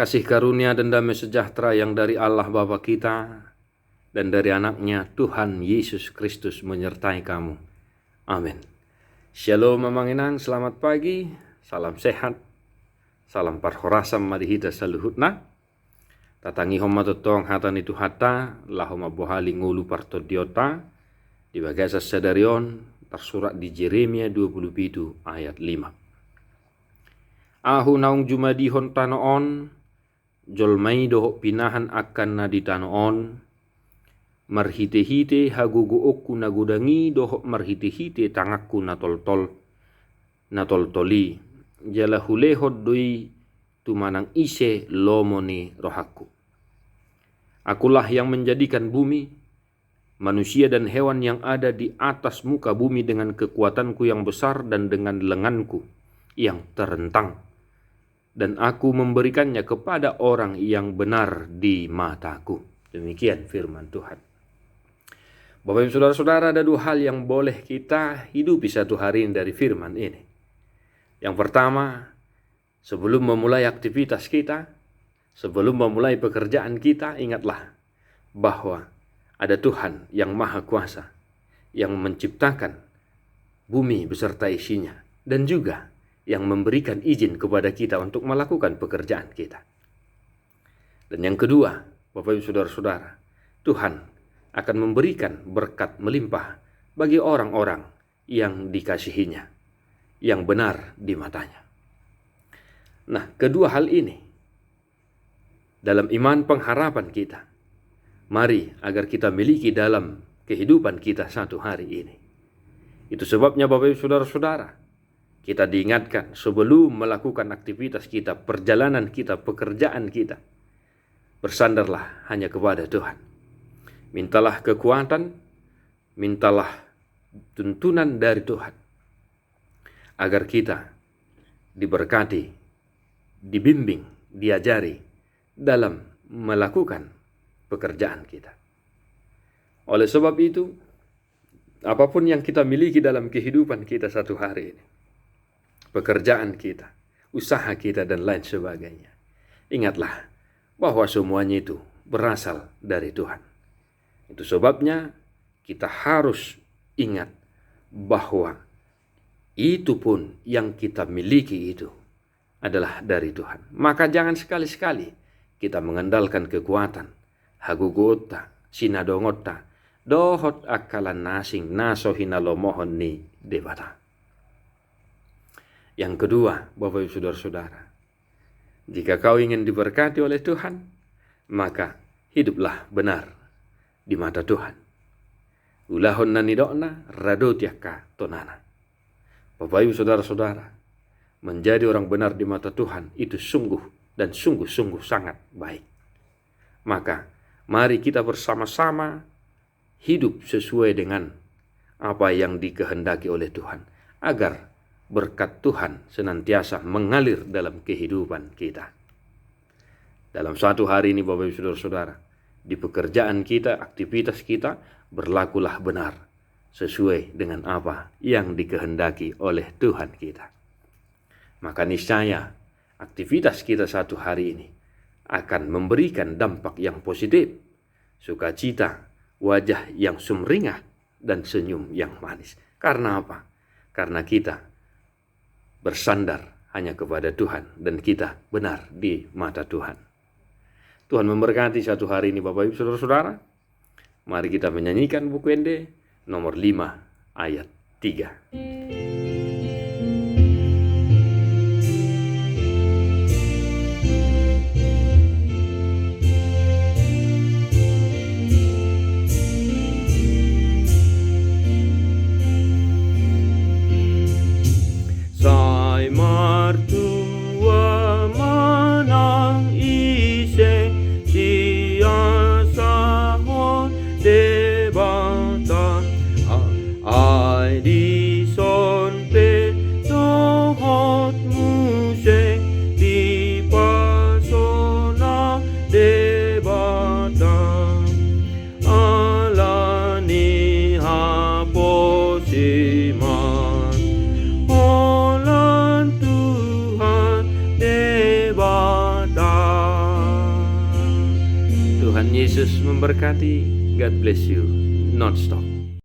Kasih karunia dan damai sejahtera yang dari Allah Bapa kita dan dari anaknya Tuhan Yesus Kristus menyertai kamu. Amin. Shalom mamanginang, selamat pagi, salam sehat, salam parhorasam madihita saluhutna. Tatangi homa totong hatan itu hata, lahoma bohali ngulu partodiota, di bagasa sadarion, tersurat di Jeremia 27 ayat 5. Ahu naung jumadihon tanoon, jolmai dohok pinahan akan na di tanoon, marhite-hite hagugu okku nagudangi dohok marhite-hite tangakku natol-toli, jala hulehod doi tumanang ise lomoni rohakku. Akulah yang menjadikan bumi, manusia dan hewan yang ada di atas muka bumi dengan kekuatanku yang besar dan dengan lenganku yang terentang. Dan aku memberikannya kepada orang yang benar di mataku. Demikian firman Tuhan. Bapak Ibu Saudara-saudara, ada dua hal yang boleh kita hidupi satu hari ini dari firman ini. Yang pertama, sebelum memulai aktivitas kita, sebelum memulai pekerjaan kita, ingatlah bahwa ada Tuhan yang Maha Kuasa yang menciptakan bumi beserta isinya dan juga yang memberikan izin kepada kita untuk melakukan pekerjaan kita. Dan yang kedua, Bapak Ibu Saudara-saudara, Tuhan akan memberikan berkat melimpah bagi orang-orang yang dikasihinya, yang benar di matanya. Nah, kedua hal ini dalam iman pengharapan kita, mari agar kita miliki dalam kehidupan kita satu hari ini. Itu sebabnya Bapak Ibu Saudara-saudara, kita diingatkan sebelum melakukan aktivitas kita, perjalanan kita, pekerjaan kita, bersandarlah hanya kepada Tuhan. Mintalah kekuatan, mintalah tuntunan dari Tuhan, agar kita diberkati, dibimbing, diajari dalam melakukan pekerjaan kita. Oleh sebab itu, apapun yang kita miliki dalam kehidupan kita satu hari ini, pekerjaan kita, usaha kita, dan lain sebagainya, ingatlah bahwa semuanya itu berasal dari Tuhan. Itu sebabnya kita harus ingat bahwa itu pun yang kita miliki itu adalah dari Tuhan. Maka jangan sekali-sekali kita mengandalkan kekuatan, hagugota, sinadongota, dohot akalan nasing nasohina lomohon ni debata. Yang kedua, Bapak Ibu Saudara-saudara, jika kau ingin diberkati oleh Tuhan, maka hiduplah benar di mata Tuhan. Ulahon nanidokna radotiaka tonana. Bapak Ibu Saudara-saudara, menjadi orang benar di mata Tuhan itu sungguh dan sungguh-sungguh sangat baik. Maka mari kita bersama-sama hidup sesuai dengan apa yang dikehendaki oleh Tuhan, agar berkat Tuhan senantiasa mengalir dalam kehidupan kita. Dalam satu hari ini Bapak Ibu Saudara-saudara, di pekerjaan kita, aktivitas kita, berlakulah benar sesuai dengan apa yang dikehendaki oleh Tuhan kita. Maka niscaya aktivitas kita satu hari ini akan memberikan dampak yang positif, sukacita, wajah yang sumringah, dan senyum yang manis. Karena apa? Karena kita bersandar hanya kepada Tuhan dan kita benar di mata Tuhan. Tuhan memberkati satu hari ini Bapak Ibu Saudara-saudara. Mari kita menyanyikan buku Ende nomor 5 ayat 3. Martua manang ise siasahon debata ai di son Tuhan Yesus memberkati. God bless you. Non stop.